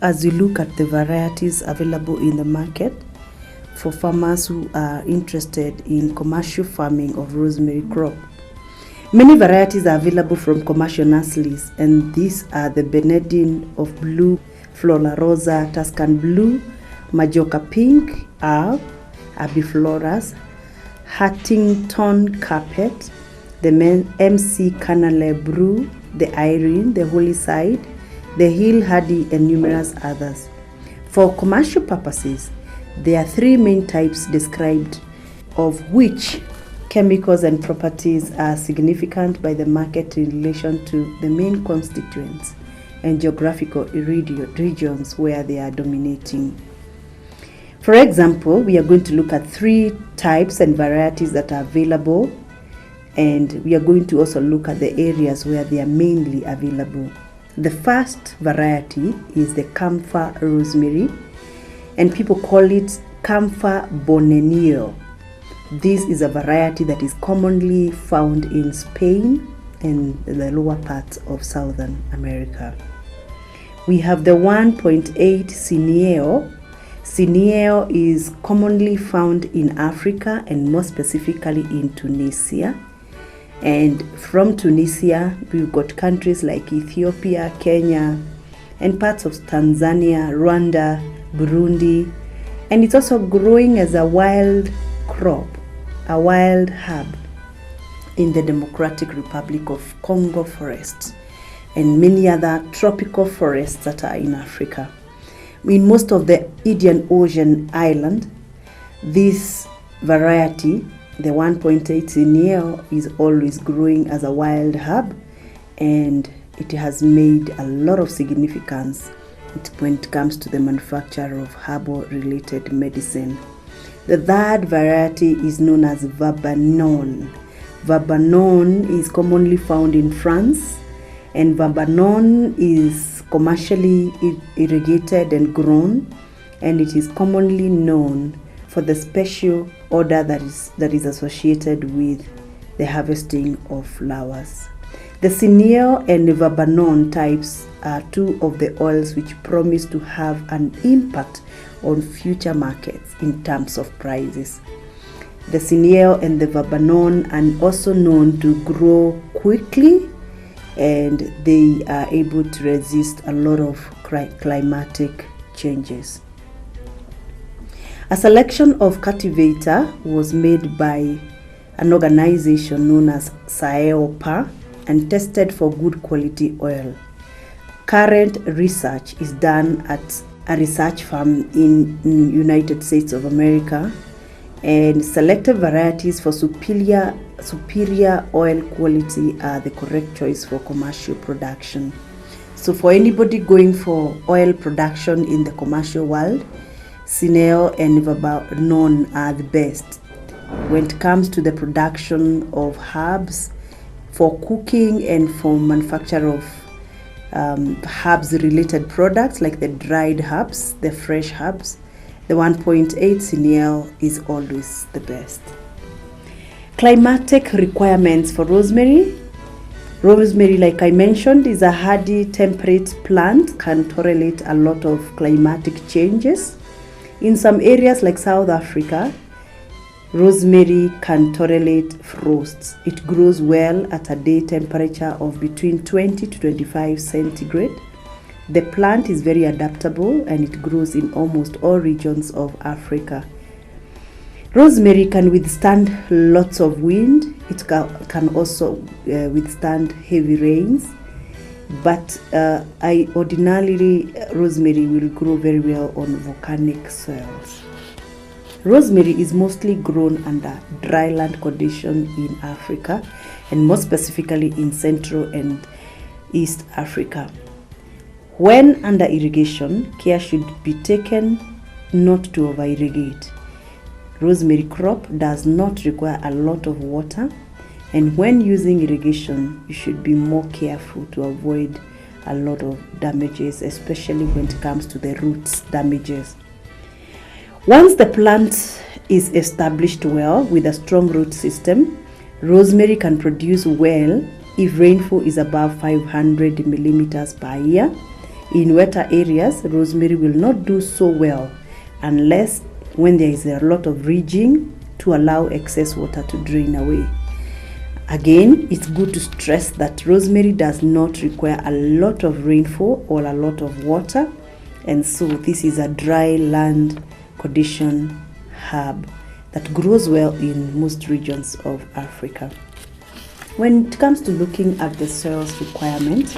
as you look at the varieties available in the market for farmers who are interested in commercial farming of rosemary crop. Many varieties are available from commercial nurseries, and these are the Benedin of Blue, Flora Rosa, Tuscan Blue, Majorca Pink, Alp, Abifloras, Huntington Carpet, the MC Canale Brew, the Irene, the Holy Side, the Hill Hardy, and numerous others. For commercial purposes, there are three main types described, of which chemicals and properties are significant by the market in relation to the main constituents and geographical regions where they are dominating. For example, we are going to look at three types and varieties that are available, and we are going to also look at the areas where they are mainly available. The first variety is the Camphor rosemary, and people call it Camphor bonenio. This is a variety that is commonly found in Spain and the lower parts of Southern America. We have the 1.8 Cineo. Cineo is commonly found in Africa and more specifically in Tunisia. And from Tunisia, we've got countries like Ethiopia, Kenya, and parts of Tanzania, Rwanda, Burundi. And it's also growing as a wild crop, a wild herb in the Democratic Republic of Congo forests and many other tropical forests that are in Africa. In most of the Indian Ocean island, this variety, the 1.8 Cineo, is always growing as a wild herb, and it has made a lot of significance when it comes to the manufacture of herbal-related medicine. The third variety is known as Vabanon. Vabanon is commonly found in France, and Vabanon is commercially irrigated and grown, and it is commonly known for the special odor that is associated with the harvesting of flowers. The Cineo and Vabanon types are two of the oils which promise to have an impact on future markets in terms of prices. The Cineo and the Vabanon are also known to grow quickly, and they are able to resist a lot of climatic changes. A selection of cultivator was made by an organization known as Saeopa and tested for good quality oil. Current research is done at a research farm in United States of America, and selected varieties for superior oil quality are the correct choice for commercial production. So for anybody going for oil production in the commercial world, Cineo and Vabanon are the best. When it comes to the production of herbs for cooking and for manufacture of herbs related products like the dried herbs, the fresh herbs, the 1.8 Cineo is always the best. Climatic requirements for rosemary. Rosemary, like I mentioned, is a hardy temperate plant, can tolerate a lot of climatic changes. In some areas like South Africa, rosemary can tolerate frosts. It grows well at a day temperature of between 20 to 25 centigrade. The plant is very adaptable and it grows in almost all regions of Africa. Rosemary can withstand lots of wind. It can also withstand heavy rains. But ordinarily, rosemary will grow very well on volcanic soils. Rosemary is mostly grown under dryland conditions in Africa, and more specifically in Central and East Africa. When under irrigation, care should be taken not to over-irrigate. Rosemary crop does not require a lot of water, and when using irrigation, you should be more careful to avoid a lot of damages, especially when it comes to the roots damages. Once the plant is established well with a strong root system, rosemary can produce well if rainfall is above 500 millimeters per year, In wetter areas, rosemary will not do so well unless when there is a lot of ridging to allow excess water to drain away. Again, it's good to stress that rosemary does not require a lot of rainfall or a lot of water, and so this is a dry land condition herb that grows well in most regions of Africa. When it comes to looking at the soil's requirement,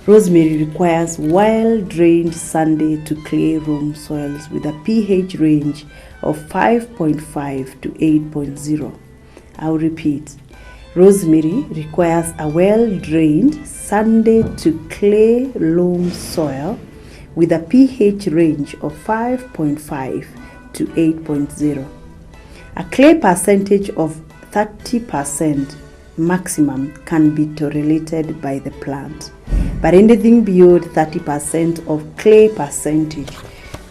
rosemary requires well-drained sandy to clay loam soils with a pH range of 5.5 to 8.0. I'll repeat. Rosemary requires a well-drained sandy to clay loam soil with a pH range of 5.5 to 8.0. A clay percentage of 30% maximum can be tolerated by the plant, but anything beyond 30% of clay percentage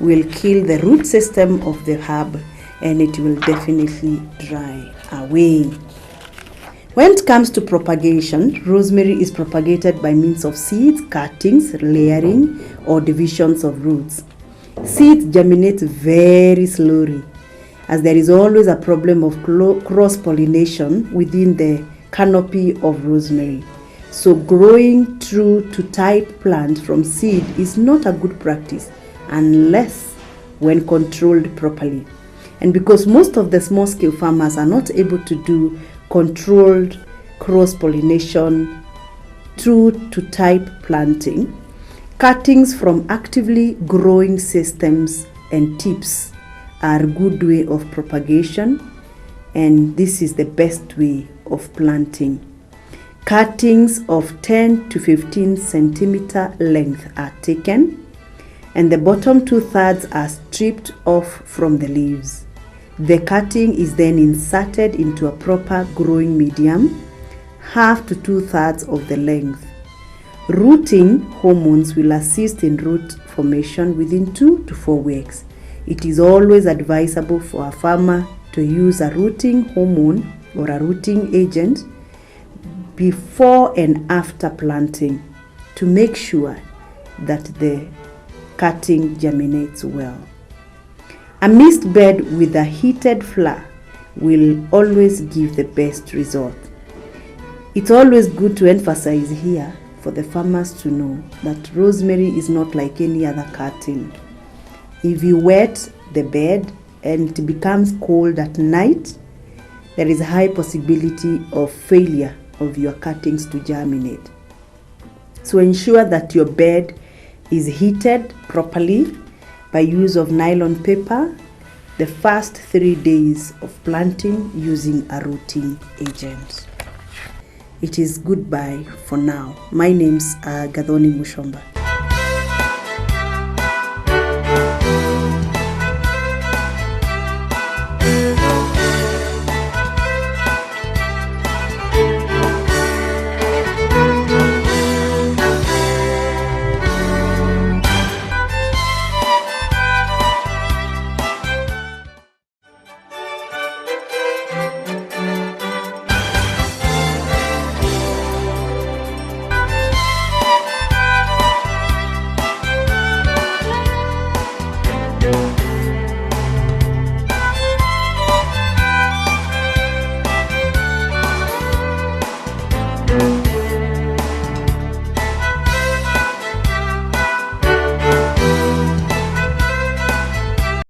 will kill the root system of the herb and it will definitely dry away. When it comes to propagation, rosemary is propagated by means of seeds, cuttings, layering, or divisions of roots. Seeds germinate very slowly, as there is always a problem of cross-pollination within the canopy of rosemary. So growing true to type plant from seed is not a good practice unless when controlled properly. And because most of the small-scale farmers are not able to do controlled cross-pollination true to type planting, cuttings from actively growing systems and tips are a good way of propagation, and this is the best way of planting. Cuttings of 10 to 15 centimeter length are taken, and the bottom 2/3 are stripped off from the leaves. The cutting is then inserted into a proper growing medium, 1/2 to 2/3 of the length. Rooting hormones will assist in root formation within 2 to 4 weeks. It is always advisable for a farmer to use a rooting hormone or a rooting agent before and after planting to make sure that the cutting germinates well. A mixed bed with a heated floor will always give the best result. It's always good to emphasize here for the farmers to know that rosemary is not like any other cutting. If you wet the bed and it becomes cold at night, there is a high possibility of failure of your cuttings to germinate. So ensure that your bed is heated properly by use of nylon paper the first 3 days of planting using a rooting agent. It is goodbye for now. My name's Gathoni Mushomba.